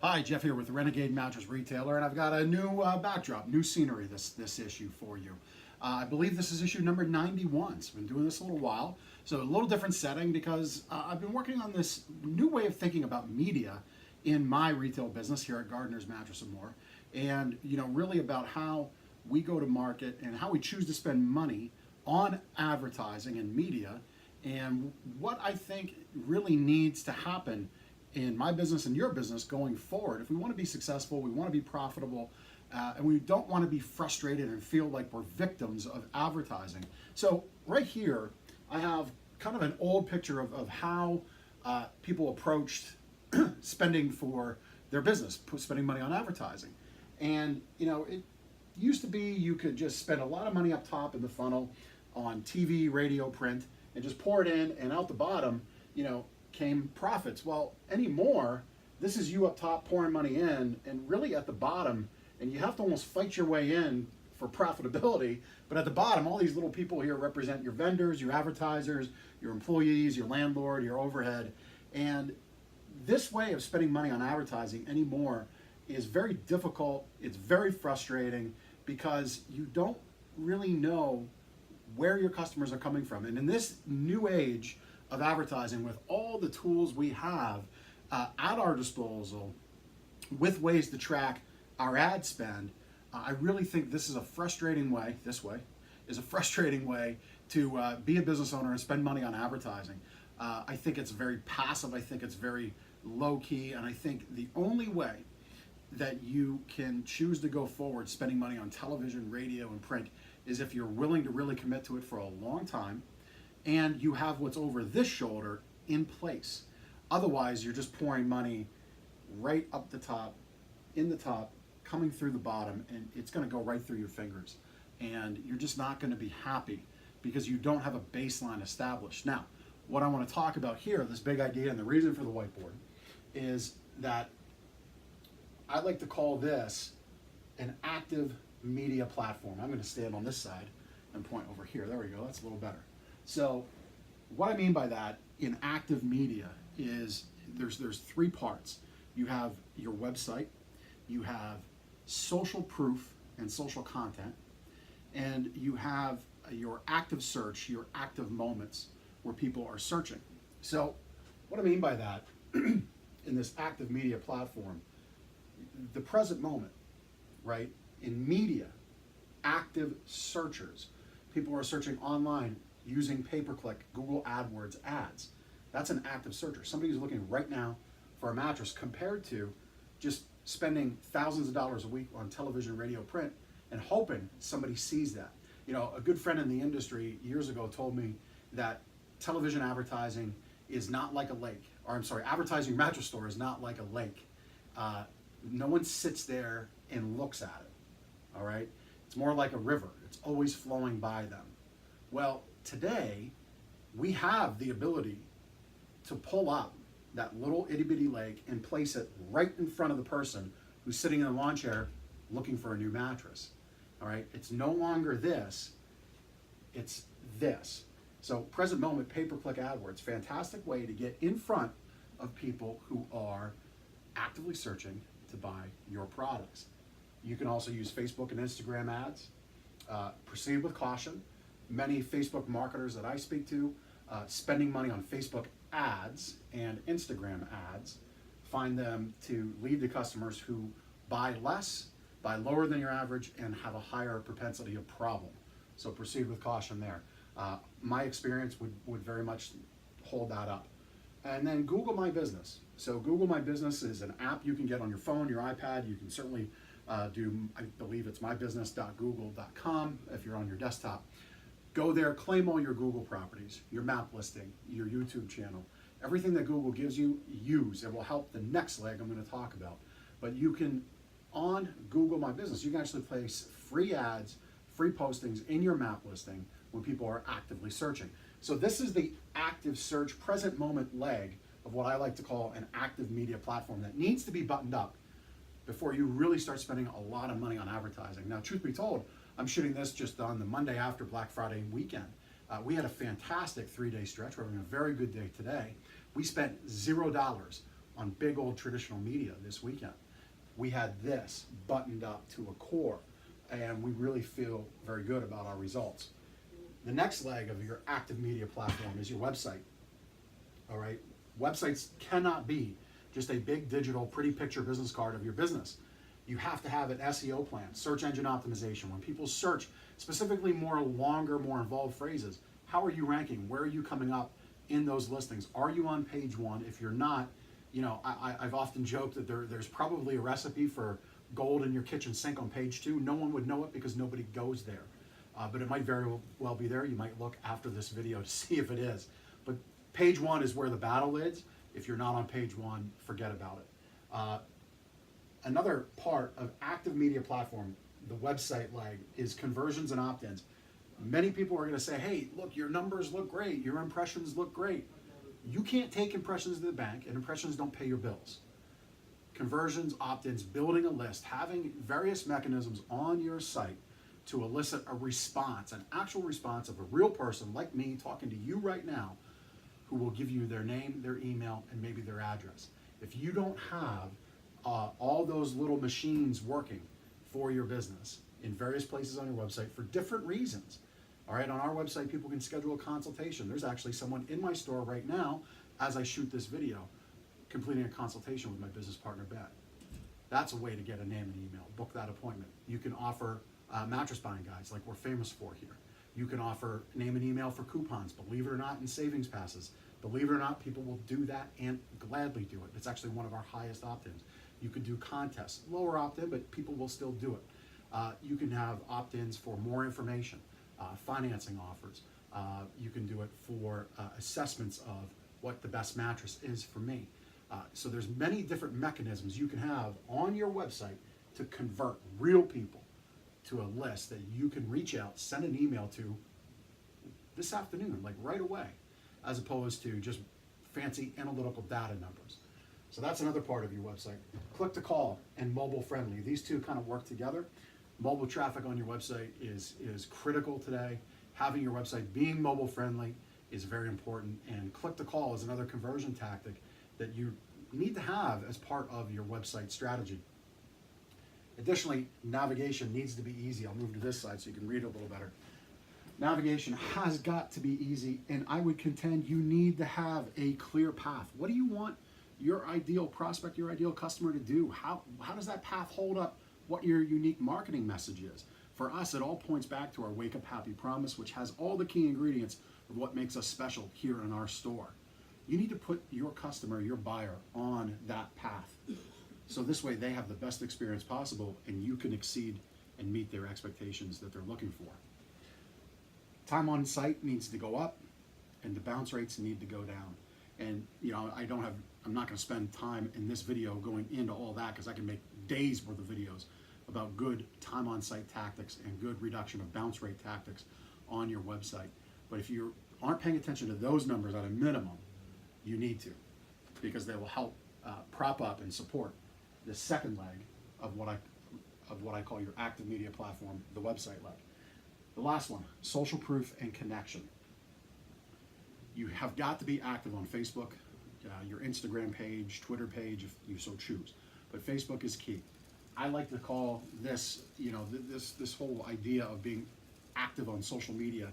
Hi, Jeff here with Renegade Mattress Retailer, and I've got a new backdrop, new scenery this issue for you. I believe this is issue number 91. So I've been doing this a little while, so a little different setting because I've been working on this new way of thinking about media in my retail business here at Gardner's Mattress and More, and really about how we go to market and how we choose to spend money on advertising and media, and what I think really needs to happen in my business and your business going forward. If we want to be successful, we want to be profitable, and we don't want to be frustrated and feel like we're victims of advertising. So right here, I have kind of an old picture of how people approached spending for their business, spending money on advertising. And it used to be you could just spend a lot of money up top in the funnel on TV, radio, print, and just pour it in, and out the bottom, came profits. Well, anymore, this is you up top pouring money in, and really at the bottom, and you have to almost fight your way in for profitability, but at the bottom, all these little people here represent your vendors, your advertisers, your employees, your landlord, your overhead, and this way of spending money on advertising anymore is very difficult. It's very frustrating because you don't really know where your customers are coming from. And in this new age of advertising, with all the tools we have at our disposal, with ways to track our ad spend, I really think this is a frustrating way, to be a business owner and spend money on advertising. I think it's very passive, I think it's very low key, and I think the only way that you can choose to go forward spending money on television, radio, and print is if you're willing to really commit to it for a long time, and you have what's over this shoulder in place. Otherwise, you're just pouring money right up the top, in the top, coming through the bottom, and it's going to go right through your fingers. And you're just not going to be happy because you don't have a baseline established. Now, what I want to talk about here, this big idea, and the reason for the whiteboard, is that I like to call this an active media platform. I'm going to stand on this side and point over here. There we go. That's a little better. So what I mean by that in active media is there's three parts. You have your website, you have social proof and social content, and you have your active search, your active moments where people are searching. So what I mean by that in this active media platform, the present moment, right? In media, active searchers, people are searching online using pay-per-click Google AdWords ads. That's an active searcher. Somebody who's looking right now for a mattress, compared to just spending thousands of dollars a week on television, radio, print, and hoping somebody sees that. A good friend in the industry years ago told me that television advertising is not like a lake, or I'm sorry, advertising mattress store is not like a lake. No one sits there and looks at it, all right? It's more like a river. It's always flowing by them. Well, today, we have the ability to pull up that little itty bitty lake and place it right in front of the person who's sitting in a lawn chair looking for a new mattress, all right? It's no longer this, it's this. So present moment, pay-per-click AdWords, fantastic way to get in front of people who are actively searching to buy your products. You can also use Facebook and Instagram ads. Proceed with caution. Many Facebook marketers that I speak to, spending money on Facebook ads and Instagram ads, find them to lead to customers who buy less, buy lower than your average, and have a higher propensity of problem. So proceed with caution there. My experience would very much hold that up. And then Google My Business. So Google My Business is an app you can get on your phone, your iPad. You can certainly do, I believe it's mybusiness.google.com if you're on your desktop. Go there, claim all your Google properties, your map listing, your YouTube channel. Everything that Google gives you, use. It will help the next leg I'm going to talk about. But you can, on Google My Business, you can actually place free ads, free postings in your map listing when people are actively searching. So this is the active search, present moment leg of what I like to call an active media platform that needs to be buttoned up before you really start spending a lot of money on advertising. Now, truth be told, I'm shooting this just on the Monday after Black Friday weekend. We had a fantastic 3-day stretch. We're having a very good day today. We spent $0 on big old traditional media this weekend. We had this buttoned up to a core, and we really feel very good about our results. The next leg of your active media platform is your website. All right, websites cannot be just a big digital pretty picture business card of your business. You have to have an SEO plan, search engine optimization. When people search specifically more longer, more involved phrases, how are you ranking? Where are you coming up in those listings? Are you on page one? If you're not, I've often joked that there's probably a recipe for gold in your kitchen sink on page 2. No one would know it because nobody goes there. But it might very well be there. You might look after this video to see if it is. But page 1 is where the battle is. If you're not on page 1, forget about it. Another part of active media platform, the website leg, is conversions and opt-ins. Many people are going to say, hey, look, your numbers look great. Your impressions look great. You can't take impressions to the bank, and impressions don't pay your bills. Conversions, opt-ins, building a list, having various mechanisms on your site to elicit a response, an actual response of a real person like me talking to you right now, who will give you their name, their email, and maybe their address. If you don't have all those little machines working for your business in various places on your website for different reasons, all right, on our website, people can schedule a consultation. There's actually someone in my store right now, as I shoot this video, completing a consultation with my business partner, Ben. That's a way to get a name and email. Book that appointment. You can offer mattress buying guides like we're famous for here. You can offer name and email for coupons, believe it or not, in savings passes. Believe it or not, people will do that and gladly do it. It's actually one of our highest opt-ins. You could do contests, lower opt-in, but people will still do it. You can have opt-ins for more information, financing offers. You can do it for assessments of what the best mattress is for me. So there's many different mechanisms you can have on your website to convert real people to a list that you can reach out, send an email to this afternoon, like right away, as opposed to just fancy analytical data numbers. So that's another part of your website. Click to call and mobile friendly. These two kind of work together. Mobile traffic on your website is critical today. Having your website being mobile friendly is very important, and click to call is another conversion tactic that you need to have as part of your website strategy. Additionally, navigation needs to be easy. I'll move to this side so you can read it a little better. Navigation has got to be easy, and I would contend you need to have a clear path. What do you want your ideal prospect, your ideal customer to do? How does that path hold up what your unique marketing message is? For us, it all points back to our Wake Up Happy promise, which has all the key ingredients of what makes us special here in our store. You need to put your customer, your buyer, on that path. So this way they have the best experience possible and you can exceed and meet their expectations that they're looking for. Time on site needs to go up and the bounce rates need to go down. And I'm not going to spend time in this video going into all that because I can make days worth of videos about good time on site tactics and good reduction of bounce rate tactics on your website. But if you aren't paying attention to those numbers at a minimum, you need to, because they will help prop up and support the second leg of what I call your active media platform, the website leg. The last one, social proof and connection. You have got to be active on Facebook, your Instagram page, Twitter page, if you so choose. But Facebook is key. I like to call this, this whole idea of being active on social media.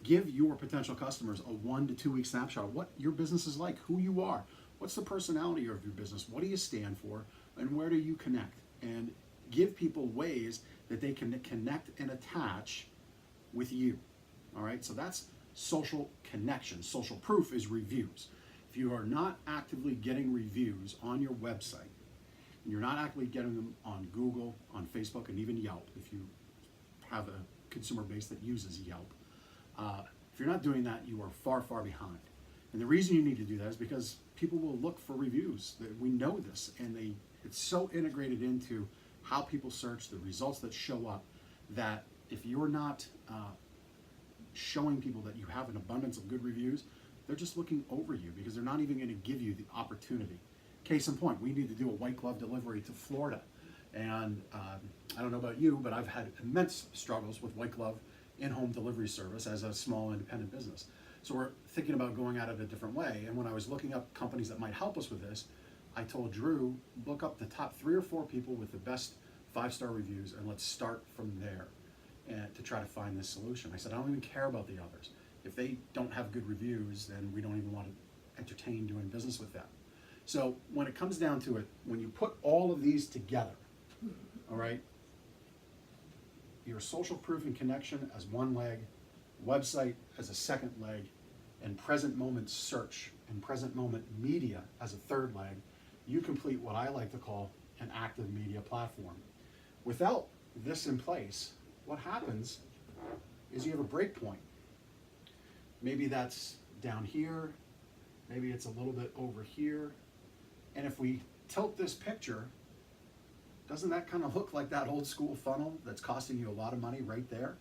Give your potential customers a 1 to 2 week snapshot of what your business is like, who you are, what's the personality of your business, what do you stand for, and where do you connect? And give people ways that they can connect and attach with you. All right, so that's social connection. Social proof is reviews. If you are not actively getting reviews on your website, and you're not actively getting them on Google, on Facebook, and even Yelp, if you have a consumer base that uses Yelp, if you're not doing that, you are far, far behind. And the reason you need to do that is because people will look for reviews. We know this, and it's so integrated into how people search, the results that show up, that if you're not showing people that you have an abundance of good reviews, they're just looking over you because they're not even going to give you the opportunity. Case in point, we need to do a white glove delivery to Florida. And I don't know about you, but I've had immense struggles with white glove in-home delivery service as a small independent business. So we're thinking about going at it a different way. And when I was looking up companies that might help us with this, I told Drew, look up the top 3 or 4 people with the best 5-star reviews, and let's start from there and to try to find this solution. I said, I don't even care about the others. If they don't have good reviews, then we don't even want to entertain doing business with them. So when it comes down to it, when you put all of these together, all right, your social proof and connection as one leg, website as a second leg, and present moment search and present moment media as a third leg, you complete what I like to call an active media platform. Without this in place, what happens is you have a break point. Maybe that's down here, maybe it's a little bit over here. And if we tilt this picture, doesn't that kind of look like that old school funnel that's costing you a lot of money right there?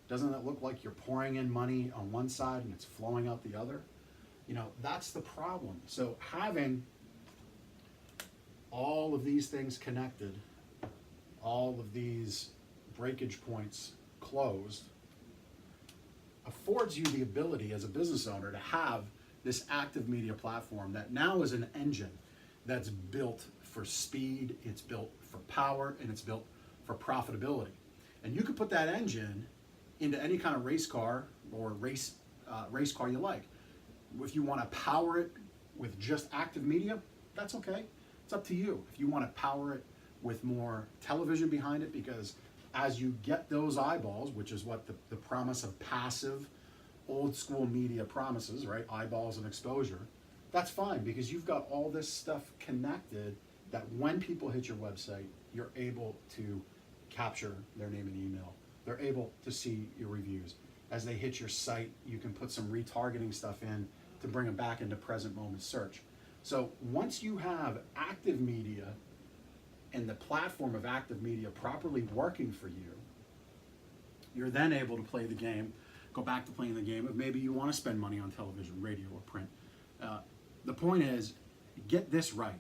Doesn't it look like you're pouring in money on one side and it's flowing out the other? You know, that's the problem. So having all of these things connected, all of these breakage points closed, affords you the ability as a business owner to have this active media platform that now is an engine that's built for speed, it's built for power, and it's built for profitability. And you could put that engine into any kind of race car or race car you like. If you want to power it with just active media, that's okay. It's up to you. If you want to power it with more television behind it, because as you get those eyeballs, which is what the promise of passive old school media promises, right? Eyeballs and exposure, that's fine, because you've got all this stuff connected that when people hit your website, you're able to capture their name and email. They're able to see your reviews. As they hit your site, you can put some retargeting stuff in to bring them back into present moment search. So once you have active media and the platform of active media properly working for you, you're then able to play the game, go back to playing the game of maybe you want to spend money on television, radio, or print. The point is, get this right.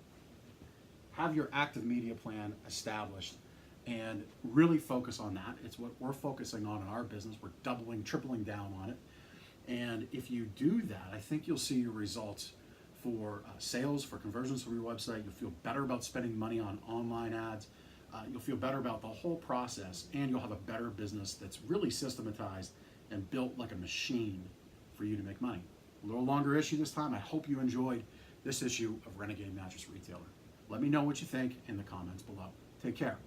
Have your active media plan established and really focus on that. It's what we're focusing on in our business. We're doubling, tripling down on it. And if you do that, I think you'll see your results for sales, for conversions from your website. You'll feel better about spending money on online ads. You'll feel better about the whole process, and you'll have a better business that's really systematized and built like a machine for you to make money. A little longer issue this time. I hope you enjoyed this issue of Renegade Mattress Retailer. Let me know what you think in the comments below. Take care.